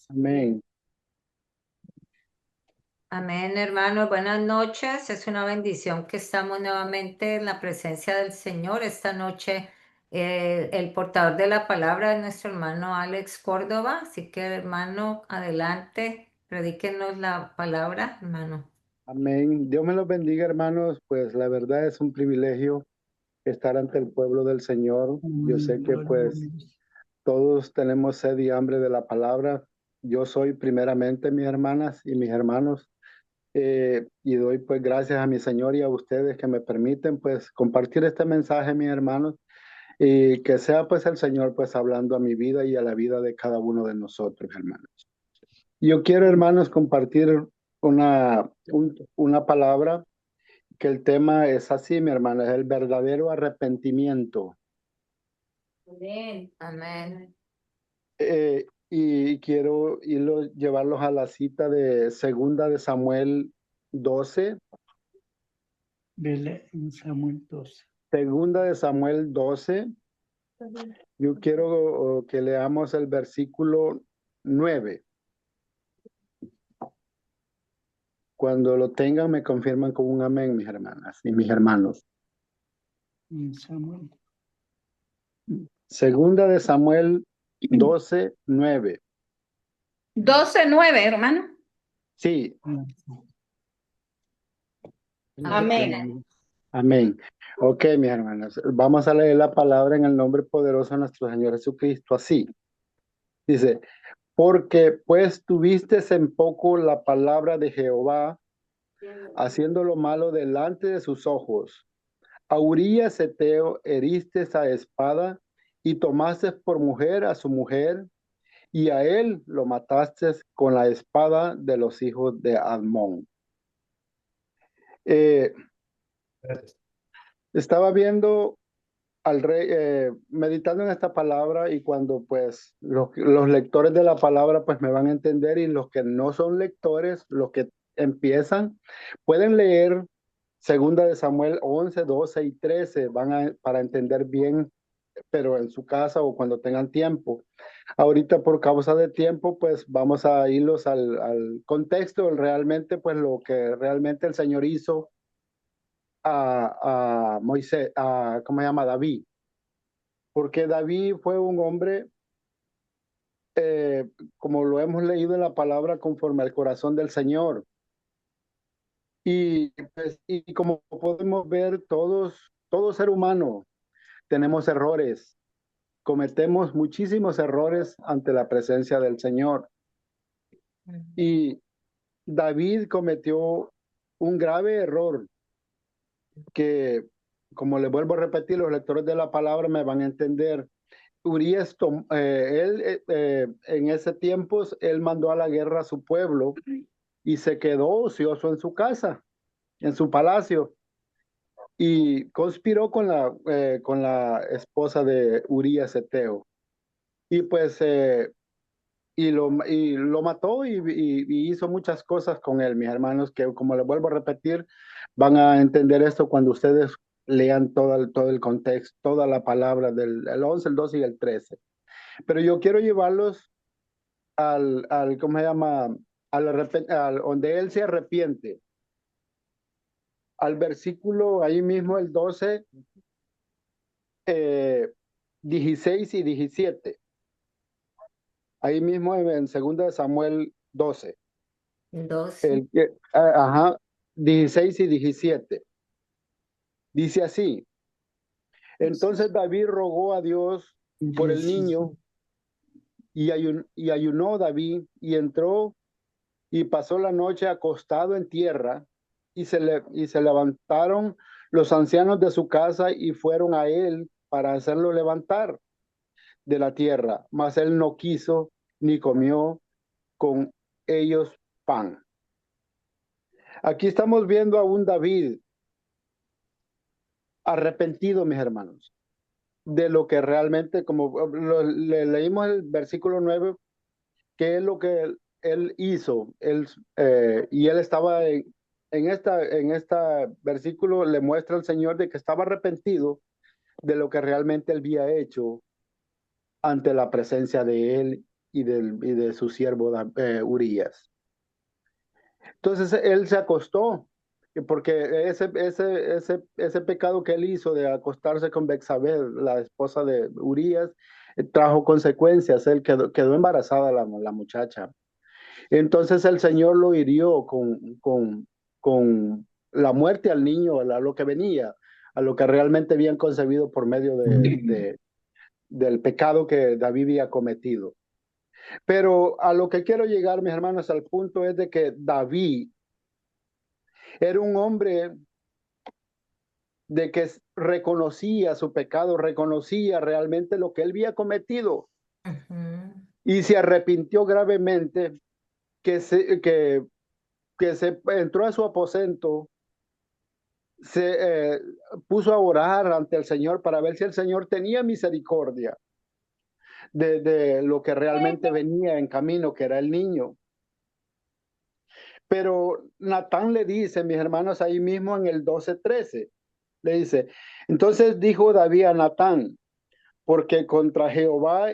Amén. Amén, hermanos. Buenas noches. Es una bendición que estamos nuevamente en la presencia del Señor. Esta noche el portador de la palabra es nuestro hermano Alex Córdoba. Así que, hermano, adelante, predíquenos la palabra, hermano. Amén. Dios me los bendiga, hermanos. Pues la verdad es un privilegio estar ante el pueblo del Señor. Yo sé que pues todos tenemos sed y hambre de la palabra. Yo soy primeramente mis hermanas y mis hermanos. Y doy pues gracias a mi Señor y a ustedes que me permiten pues compartir este mensaje, mis hermanos, y que sea pues el Señor pues hablando a mi vida y a la vida de cada uno de nosotros, hermanos. Yo quiero, hermanos, compartir una palabra que el tema es así, mi hermana, es el verdadero arrepentimiento. Amén. Amén. Y quiero llevarlos a la cita de Segunda de Samuel 12. En Samuel 12. Segunda de Samuel 12. Yo quiero que leamos el versículo 9. Cuando lo tengan, me confirman con un amén, mis hermanas y mis hermanos. En Samuel. Segunda de Samuel 12, 9. 12:9, hermano. Sí, Amén. amén. Ok, mis hermanas, vamos a leer la palabra en el nombre poderoso de nuestro Señor Jesucristo. Así dice: porque pues tuviste en poco la palabra de Jehová, haciendo lo malo delante de sus ojos. A Urías Eteo heriste a espada y tomaste por mujer a su mujer, y a él lo mataste con la espada de los hijos de Admón. Estaba viendo al rey, meditando en esta palabra, y cuando pues los lectores de la palabra pues me van a entender, y los que no son lectores, los que empiezan, pueden leer Segunda de Samuel 11, 12 y 13, para entender bien, pero en su casa o cuando tengan tiempo. Ahorita por causa de tiempo pues vamos a irlos al contexto, realmente pues lo que realmente el Señor hizo a Moisés, ¿cómo se llama? David. Porque David fue un hombre, como lo hemos leído en la palabra, conforme al corazón del Señor. Y, pues, y como podemos ver, todo ser humano tenemos errores, cometemos muchísimos errores ante la presencia del Señor. Y David cometió un grave error que, como le vuelvo a repetir, los lectores de la palabra me van a entender. Urias, en ese tiempo, él mandó a la guerra a su pueblo y se quedó ocioso en su casa, en su palacio, y conspiró con la esposa de Urías Eteo. Y pues, y lo mató, y hizo muchas cosas con él, mis hermanos, que como les vuelvo a repetir, van a entender esto cuando ustedes lean todo el contexto, toda la palabra el 11, el 12 y el 13. Pero yo quiero llevarlos ¿cómo se llama? Donde él se arrepiente. Al versículo, ahí mismo el 12, eh, 16 y 17. Ahí mismo en 2 Samuel 12. 12. Ajá, 16 y 17. Dice así: entonces David rogó a Dios por el niño, y ayunó David, y entró y pasó la noche acostado en tierra, y se levantaron los ancianos de su casa y fueron a él para hacerlo levantar de la tierra, mas él no quiso ni comió con ellos pan. Aquí estamos viendo a un David arrepentido, mis hermanos, de lo que realmente, como leímos el versículo 9, que es lo que él hizo. Y él estaba en esta versículo, le muestra al Señor de que estaba arrepentido de lo que realmente él había hecho ante la presencia de él de su siervo Urías. Entonces él se acostó, porque ese pecado que él hizo de acostarse con Betsabé, la esposa de Urías, trajo consecuencias. Él quedó embarazada la muchacha. Entonces el Señor lo hirió con la muerte al niño, a lo que venía, a lo que realmente habían concebido por medio del pecado que David había cometido. Pero a lo que quiero llegar, mis hermanos, al punto es de que David era un hombre de que reconocía su pecado, reconocía realmente lo que él había cometido y se arrepintió gravemente, que se entró a su aposento, se puso a orar ante el Señor para ver si el Señor tenía misericordia de lo que realmente venía en camino, que era el niño. Pero Natán le dice, mis hermanos, ahí mismo en el 12:13, le dice, entonces dijo David a Natán, porque contra Jehová,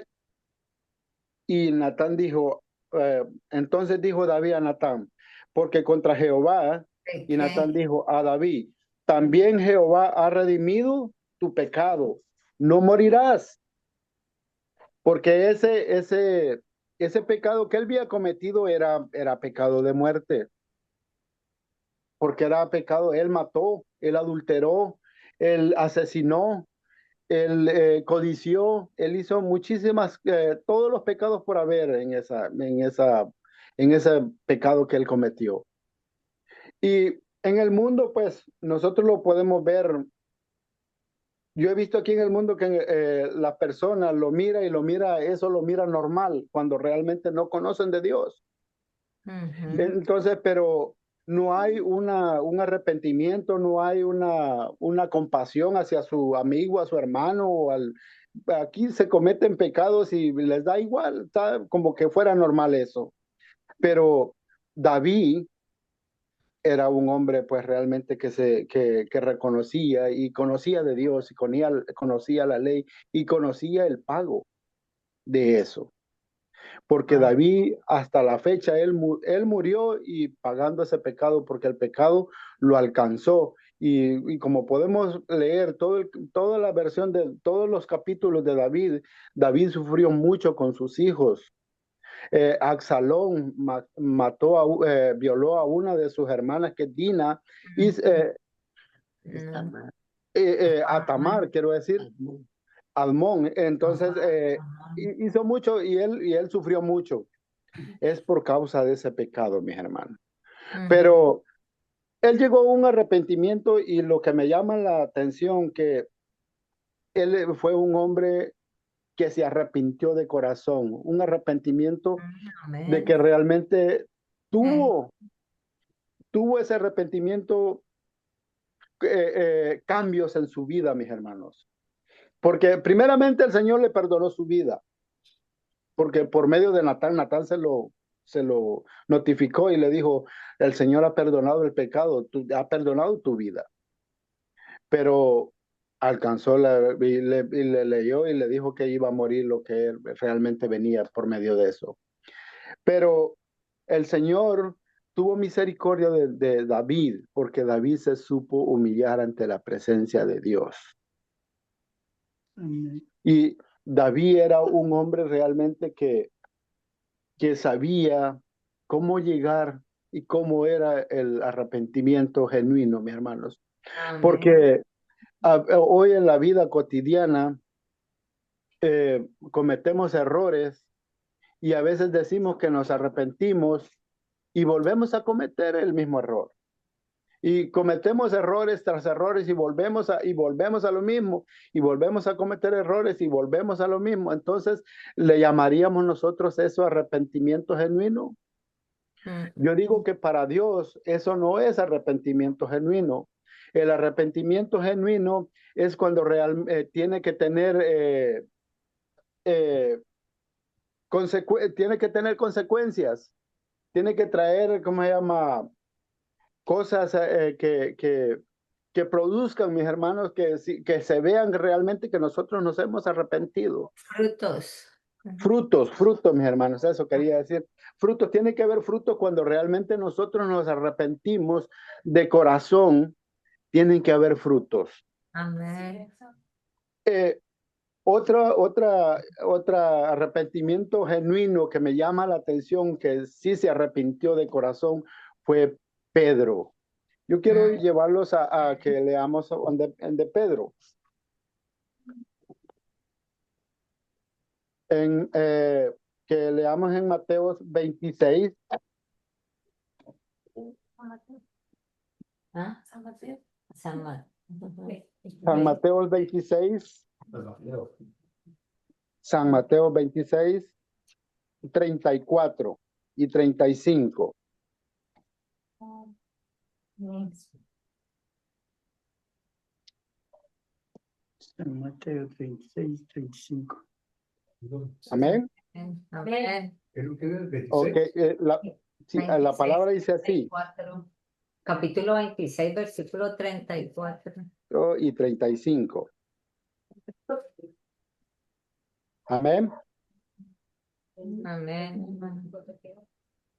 y Natán dijo, entonces dijo David a Natán, porque contra Jehová, y Natán dijo a David, también Jehová ha redimido tu pecado, no morirás, porque ese pecado que él había cometido era pecado de muerte, porque era pecado, él mató, él adulteró, él asesinó, él codició, él hizo muchísimas, todos los pecados por haber en ese pecado que él cometió. Y en el mundo, pues, nosotros lo podemos ver. Yo he visto aquí en el mundo que la persona lo mira y eso lo mira normal, cuando realmente no conocen de Dios. Entonces, pero no hay un arrepentimiento, no hay una compasión hacia su amigo, a su hermano. Aquí se cometen pecados y les da igual, está como que fuera normal eso. Pero David era un hombre pues realmente que reconocía y conocía de Dios y conocía la ley y conocía el pago de eso. Porque David hasta la fecha, él murió y pagando ese pecado, porque el pecado lo alcanzó. Y como podemos leer toda la versión de todos los capítulos de David, David sufrió mucho con sus hijos. Absalón violó a una de sus hermanas, que es Dina, y a Tamar, quiero decir, Almón. Entonces hizo mucho y él sufrió mucho. Es por causa de ese pecado, mis hermanos. Pero él llegó a un arrepentimiento, y lo que me llama la atención que él fue un hombre que se arrepintió de corazón, un arrepentimiento de que realmente tuvo ese arrepentimiento, cambios en su vida, mis hermanos. Porque primeramente el Señor le perdonó su vida, porque por medio de Natán se lo notificó y le dijo, el Señor ha perdonado el pecado, ha perdonado tu vida. Pero alcanzó y le leyó y le dijo que iba a morir, lo que realmente venía por medio de eso. Pero el Señor tuvo misericordia de David, porque David se supo humillar ante la presencia de Dios. Amén. Y David era un hombre realmente que sabía cómo llegar y cómo era el arrepentimiento genuino, mis hermanos. Amén. Porque hoy en la vida cotidiana cometemos errores y a veces decimos que nos arrepentimos y volvemos a cometer el mismo error. Y cometemos errores tras errores y volvemos a lo mismo, y volvemos a cometer errores y volvemos a lo mismo. Entonces, ¿le llamaríamos nosotros eso arrepentimiento genuino? Yo digo que para Dios eso no es arrepentimiento genuino. El arrepentimiento genuino es cuando tiene que tener consecuencias, tiene que traer, ¿cómo se llama? Cosas que produzcan, mis hermanos, que se vean realmente que nosotros nos hemos arrepentido. Frutos. Frutos, mis hermanos, eso quería decir. Frutos, tiene que haber frutos cuando realmente nosotros nos arrepentimos de corazón, tienen que haber frutos. Amén. Otra arrepentimiento genuino que me llama la atención, que sí se arrepintió de corazón, fue Pedro. Yo quiero llevarlos a que leamos de Pedro. Que leamos en Mateo 26. ¿Ah? San Mateo. San Mateo 26. San Mateo 26, 34 y 35. San Mateo 26, 35. Amén. Amén. Okay, la palabra dice así. Capítulo 26, versículo 34. Y 35. Amén. Amén.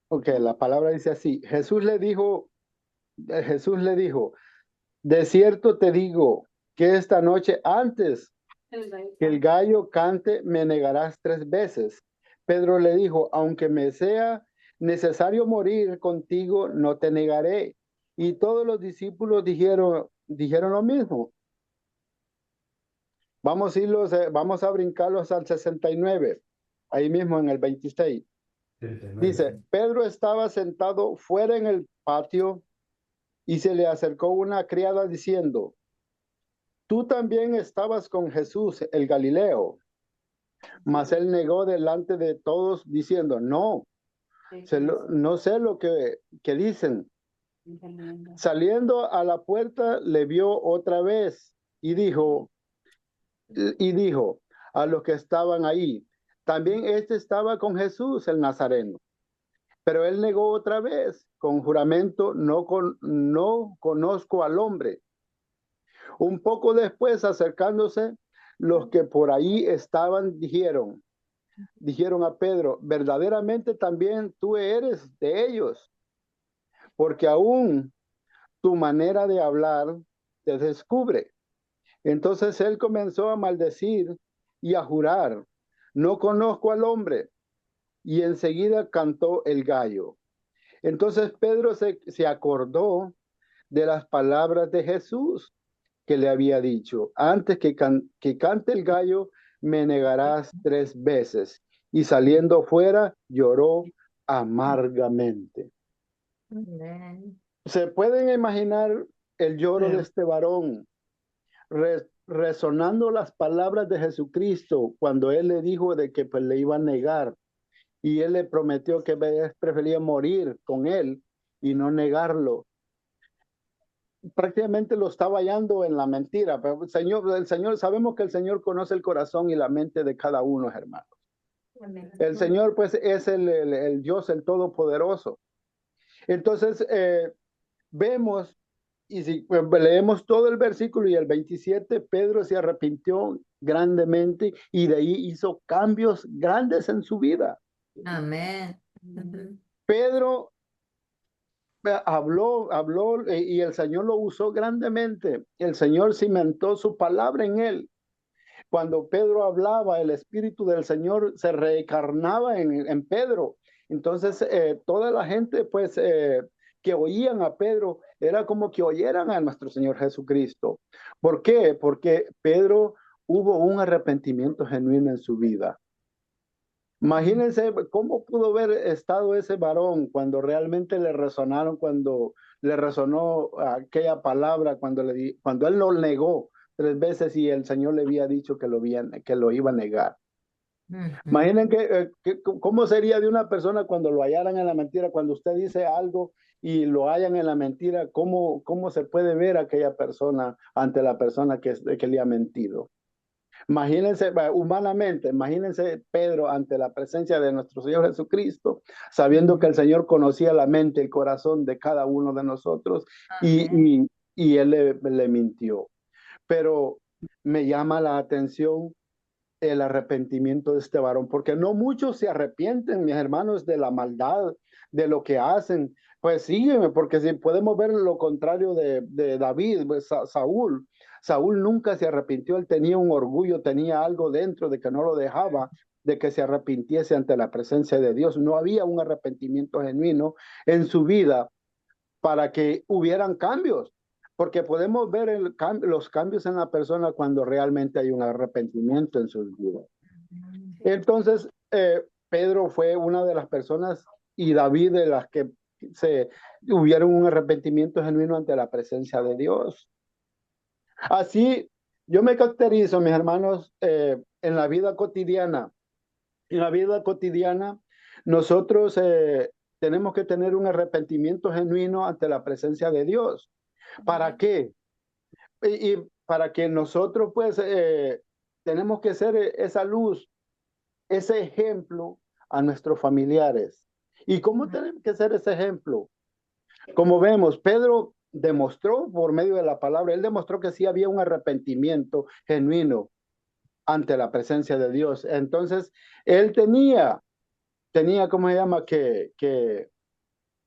Ok, la palabra dice así. Jesús le dijo, de cierto te digo que esta noche antes que el gallo cante, me negarás 3 veces. Pedro le dijo, aunque me sea necesario morir contigo, no te negaré. Y todos los discípulos dijeron lo mismo. Vamos a brincarlos al 69, ahí mismo en el 26. Dice, Pedro estaba sentado fuera en el patio y se le acercó una criada diciendo, tú también estabas con Jesús, el Galileo. Mas él negó delante de todos diciendo, no sé lo que dicen. Saliendo a la puerta le vio otra vez y dijo a los que estaban ahí, también este estaba con Jesús el Nazareno. Pero él negó otra vez con juramento, no conozco al hombre. Un poco después, acercándose, los que por ahí estaban dijeron a Pedro, verdaderamente también tú eres de ellos, porque aún tu manera de hablar te descubre. Entonces él comenzó a maldecir y a jurar, no conozco al hombre. Y enseguida cantó el gallo. Entonces Pedro se acordó de las palabras de Jesús que le había dicho, antes que cante el gallo, me negarás 3 veces. Y saliendo fuera, lloró amargamente. Amén. ¿Se pueden imaginar el lloro de este varón resonando las palabras de Jesucristo cuando él le dijo de que pues le iba a negar? Y él le prometió que prefería morir con él y no negarlo. Prácticamente lo estaba hallando en la mentira, pero el Señor, sabemos que el Señor conoce el corazón y la mente de cada uno, hermanos. El Señor, pues, es el Dios, el Todopoderoso. Entonces, vemos, y si pues, leemos todo el versículo y el 27, Pedro se arrepintió grandemente y de ahí hizo cambios grandes en su vida. Amén. Pedro habló y el Señor lo usó grandemente. El Señor cimentó su palabra en él. Cuando Pedro hablaba, el Espíritu del Señor se reencarnaba en Pedro. Entonces, toda la gente, pues, que oían a Pedro, era como que oyeran a nuestro Señor Jesucristo. ¿Por qué? Porque Pedro hubo un arrepentimiento genuino en su vida. Imagínense cómo pudo haber estado ese varón cuando realmente cuando le resonó aquella palabra, cuando él lo negó 3 veces y el Señor le había dicho que lo iba a negar. Imaginen cómo sería de una persona cuando lo hallaran en la mentira, cuando usted dice algo y lo hallan en la mentira, cómo se puede ver a aquella persona ante la persona que le ha mentido. Imagínense humanamente, imagínense Pedro ante la presencia de nuestro Señor Jesucristo, sabiendo que el Señor conocía la mente, el corazón de cada uno de nosotros y él le mintió. Pero me llama la atención el arrepentimiento de este varón, porque no muchos se arrepienten, mis hermanos, de la maldad, de lo que hacen. Pues sígueme, porque si podemos ver lo contrario de David, pues Saúl. Saúl nunca se arrepintió, él tenía un orgullo, tenía algo dentro de que no lo dejaba de que se arrepintiese ante la presencia de Dios. No había un arrepentimiento genuino en su vida para que hubieran cambios, porque podemos ver los cambios en la persona cuando realmente hay un arrepentimiento en sus vidas. Entonces, Pedro fue una de las personas y David de las que hubieron un arrepentimiento genuino ante la presencia de Dios. Así, yo me caracterizo, mis hermanos, en la vida cotidiana. En la vida cotidiana, nosotros tenemos que tener un arrepentimiento genuino ante la presencia de Dios. ¿Para qué? Y para que nosotros, pues, tenemos que ser esa luz, ese ejemplo a nuestros familiares. ¿Y cómo tenemos que ser ese ejemplo? Como vemos, Pedro demostró por medio de la palabra, él demostró que sí había un arrepentimiento genuino ante la presencia de Dios. Entonces, él tenía, ¿cómo se llama? Que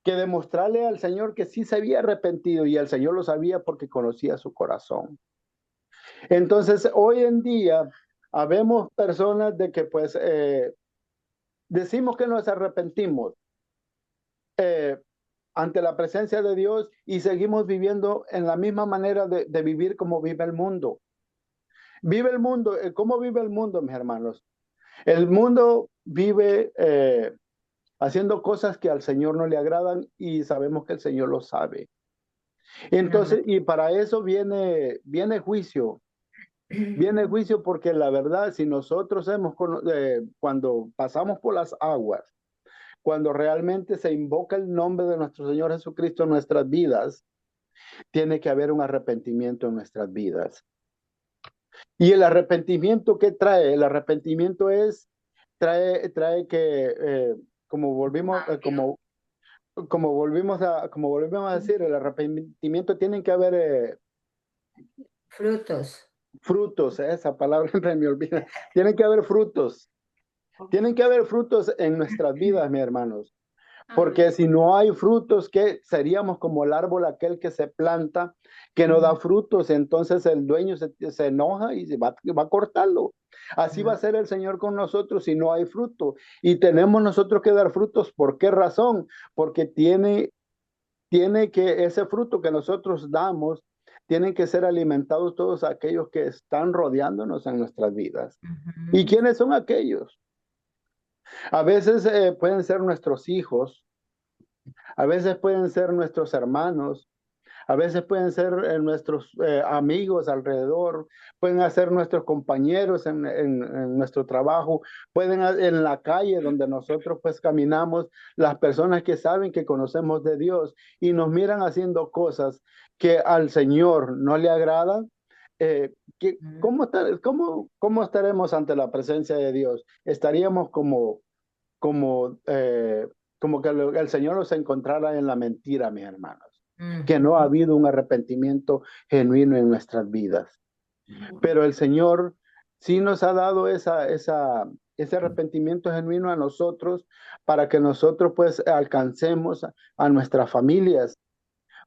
demostrarle al Señor que sí se había arrepentido y el Señor lo sabía porque conocía su corazón. Entonces, hoy en día, habemos personas de que pues decimos que nos arrepentimos ante la presencia de Dios y seguimos viviendo en la misma manera de vivir como vive el mundo. Vive el mundo, ¿cómo vive el mundo, mis hermanos? El mundo vive haciendo cosas que al Señor no le agradan y sabemos que el Señor lo sabe. Entonces, y para eso viene juicio. Viene juicio porque la verdad, si nosotros cuando pasamos por las aguas, cuando realmente se invoca el nombre de nuestro Señor Jesucristo en nuestras vidas, tiene que haber un arrepentimiento en nuestras vidas. Y el arrepentimiento, ¿qué trae? El arrepentimiento trae que, como volvimos a decir, el arrepentimiento tiene que haber Frutos. frutos, esa palabra siempre me olvida. Tienen que haber frutos. Tienen que haber frutos en nuestras vidas, mis hermanos. Porque si no hay frutos, ¿qué? Seríamos como el árbol aquel que se planta, que no da frutos, entonces el dueño se enoja y va a cortarlo. Así va a ser el Señor con nosotros si no hay fruto. Y tenemos nosotros que dar frutos. ¿Por qué razón? Porque tiene que ese fruto que nosotros damos, tienen que ser alimentados todos aquellos que están rodeándonos en nuestras vidas. ¿Y quiénes son aquellos? A veces pueden ser nuestros hijos, a veces pueden ser nuestros hermanos, a veces pueden ser nuestros amigos alrededor, pueden ser nuestros compañeros en nuestro trabajo, pueden en la calle donde nosotros pues caminamos, las personas que saben que conocemos de Dios y nos miran haciendo cosas que al Señor no le agradan. ¿Cómo estaremos ante la presencia de Dios? Estaríamos como que el Señor nos encontrara en la mentira, mis hermanos, que no ha habido un arrepentimiento genuino en nuestras vidas. Pero el Señor sí nos ha dado ese arrepentimiento genuino a nosotros para que nosotros pues alcancemos a nuestras familias,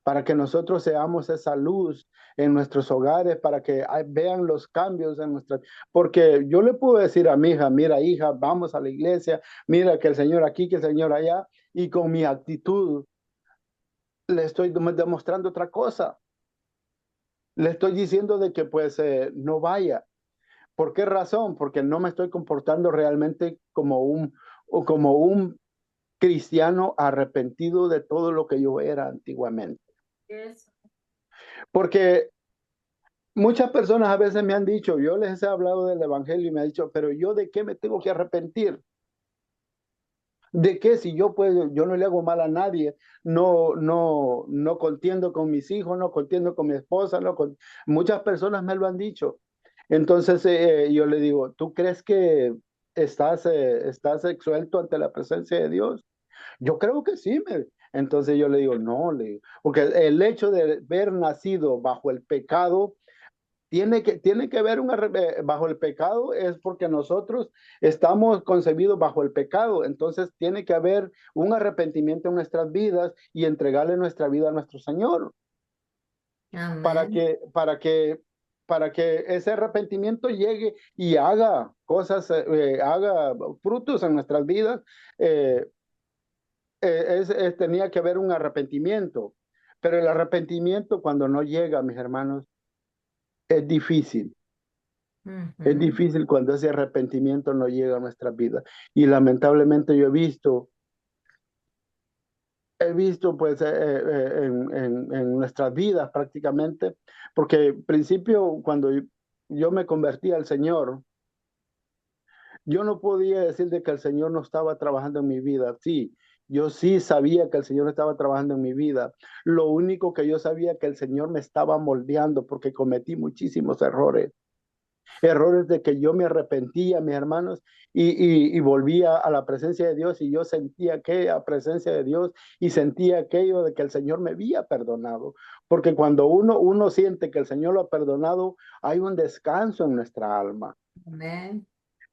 para que nosotros seamos esa luz en nuestros hogares, para que vean los cambios en nuestras... Porque yo le puedo decir a mi hija, mira hija, vamos a la iglesia, mira que el Señor aquí, que el Señor allá, y con mi actitud le estoy demostrando otra cosa. Le estoy diciendo de que pues no vaya. ¿Por qué razón? Porque no me estoy comportando realmente como un cristiano arrepentido de todo lo que yo era antiguamente. Porque muchas personas a veces me han dicho, yo les he hablado del evangelio y me han dicho, pero yo de qué me tengo que arrepentir? ¿De qué? Si yo no le hago mal a nadie, no contiendo con mis hijos, no contiendo con mi esposa, muchas personas me lo han dicho. Entonces yo le digo, ¿tú crees que estás exuelto ante la presencia de Dios? Yo creo que sí. Entonces yo le digo, no, porque el hecho de haber nacido bajo el pecado tiene que haber bajo el pecado, es porque nosotros estamos concebidos bajo el pecado. Entonces tiene que haber un arrepentimiento en nuestras vidas y entregarle nuestra vida a nuestro Señor para Amén. para que ese arrepentimiento llegue y haga cosas, haga frutos en nuestras vidas. eh, Tenía que haber un arrepentimiento, pero el arrepentimiento cuando no llega, mis hermanos, es difícil. Es Ujú. difícil cuando ese arrepentimiento no llega a nuestra vida. Y lamentablemente yo he visto pues en nuestras vidas prácticamente, porque al principio cuando yo me convertí al Señor, yo no podía decir de que el Señor no estaba trabajando en mi vida. Sí, yo sí sabía que el Señor estaba trabajando en mi vida. Lo único que yo sabía que el Señor me estaba moldeando porque cometí muchísimos errores. Errores de que yo me arrepentía, mis hermanos, y volvía a la presencia de Dios y yo sentía aquella presencia de Dios y sentía aquello de que el Señor me había perdonado. Porque cuando uno siente que el Señor lo ha perdonado, hay un descanso en nuestra alma. Amén.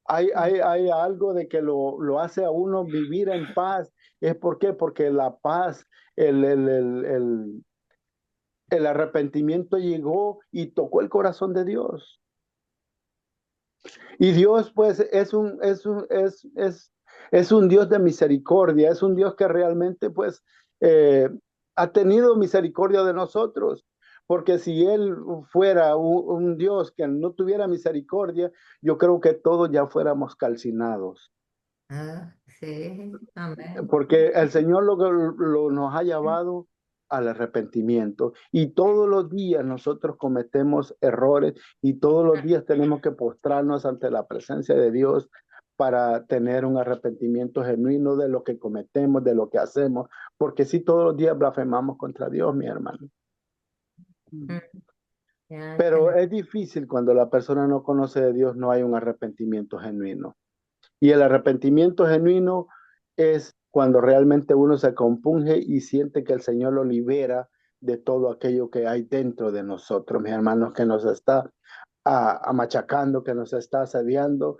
Hay algo de que lo hace a uno vivir en paz. ¿Es por qué? Porque la paz, el arrepentimiento llegó y tocó el corazón de Dios. Y Dios, pues, es un Dios de misericordia, es un Dios que realmente, pues, ha tenido misericordia de nosotros. Porque si Él fuera un Dios que no tuviera misericordia, yo creo que todos ya fuéramos calcinados. Ah, sí. Amén. Porque el Señor nos ha llevado al arrepentimiento y todos los días nosotros cometemos errores y todos los días tenemos que postrarnos ante la presencia de Dios para tener un arrepentimiento genuino de lo que cometemos, de lo que hacemos, porque si todos los días blasfemamos contra Dios, mi hermano. Mm, ya Pero tenemos. es difícil cuando la persona no conoce de Dios, no hay un arrepentimiento genuino. Y el arrepentimiento genuino es cuando realmente uno se compunge y siente que el Señor lo libera de todo aquello que hay dentro de nosotros, mis hermanos, que nos está machacando, que nos está asediando.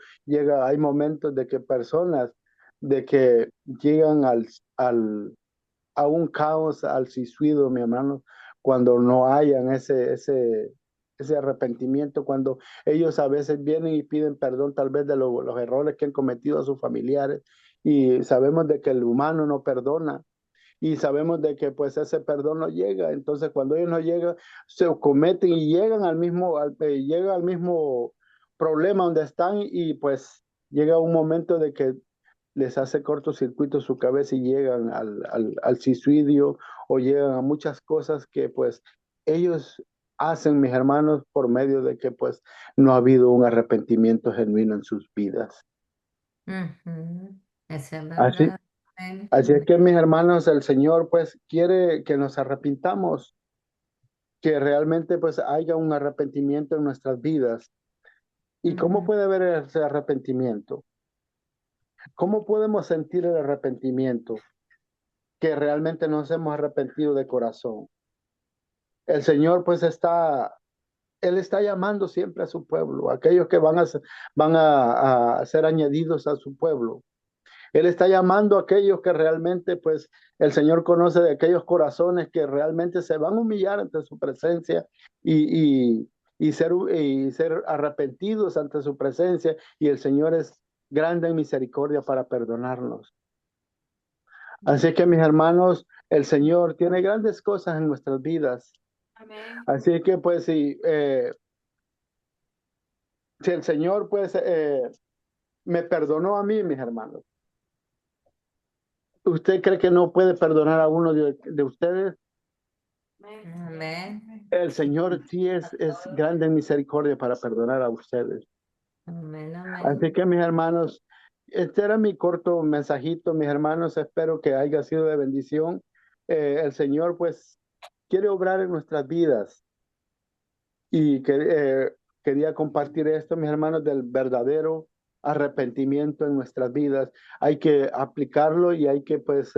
Hay momentos de que personas de que llegan a un caos, al suicidio, mi hermano, cuando no hayan ese arrepentimiento, cuando ellos a veces vienen y piden perdón tal vez de los errores que han cometido a sus familiares y sabemos de que el humano no perdona y sabemos de que pues ese perdón no llega, entonces cuando ellos no llegan, se cometen y llegan llega al mismo problema donde están y pues llega un momento de que les hace cortocircuito su cabeza y llegan al suicidio o llegan a muchas cosas que pues ellos hacen, mis hermanos, por medio de que pues no ha habido un arrepentimiento genuino en sus vidas. Ujú. Eso es Así, verdad. Amén. así es que, mis hermanos, el Señor pues quiere que nos arrepintamos, que realmente pues haya un arrepentimiento en nuestras vidas. ¿Y cómo Ujú. puede haber ese arrepentimiento? ¿Cómo podemos sentir el arrepentimiento? Que realmente nos hemos arrepentido de corazón. El Señor pues Él está llamando siempre a su pueblo, aquellos que van a ser añadidos a su pueblo. Él está llamando a aquellos que realmente pues el Señor conoce de aquellos corazones que realmente se van a humillar ante su presencia y ser arrepentidos ante su presencia y el Señor es grande en misericordia para perdonarnos. Así que mis hermanos, el Señor tiene grandes cosas en nuestras vidas. Amén. Así que pues si el Señor pues me perdonó a mí, mis hermanos, ¿usted cree que no puede perdonar a uno de ustedes? Amén. El Señor sí es grande en misericordia para perdonar a ustedes. Amén. Así Amén. que mis hermanos, este era mi corto mensajito, mis hermanos, espero que haya sido de bendición. El Señor pues quiere obrar en nuestras vidas y quería compartir esto, mis hermanos, del verdadero arrepentimiento en nuestras vidas. Hay que aplicarlo y hay que pues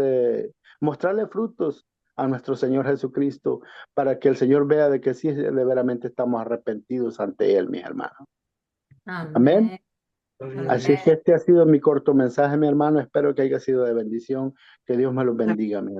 mostrarle frutos a nuestro Señor Jesucristo, para que el Señor vea de que sí, de veramente estamos arrepentidos ante Él, mis hermanos. Amén. Así es que este ha sido mi corto mensaje, mi hermano. Espero que haya sido de bendición. Que Dios me los bendiga, mi hermano.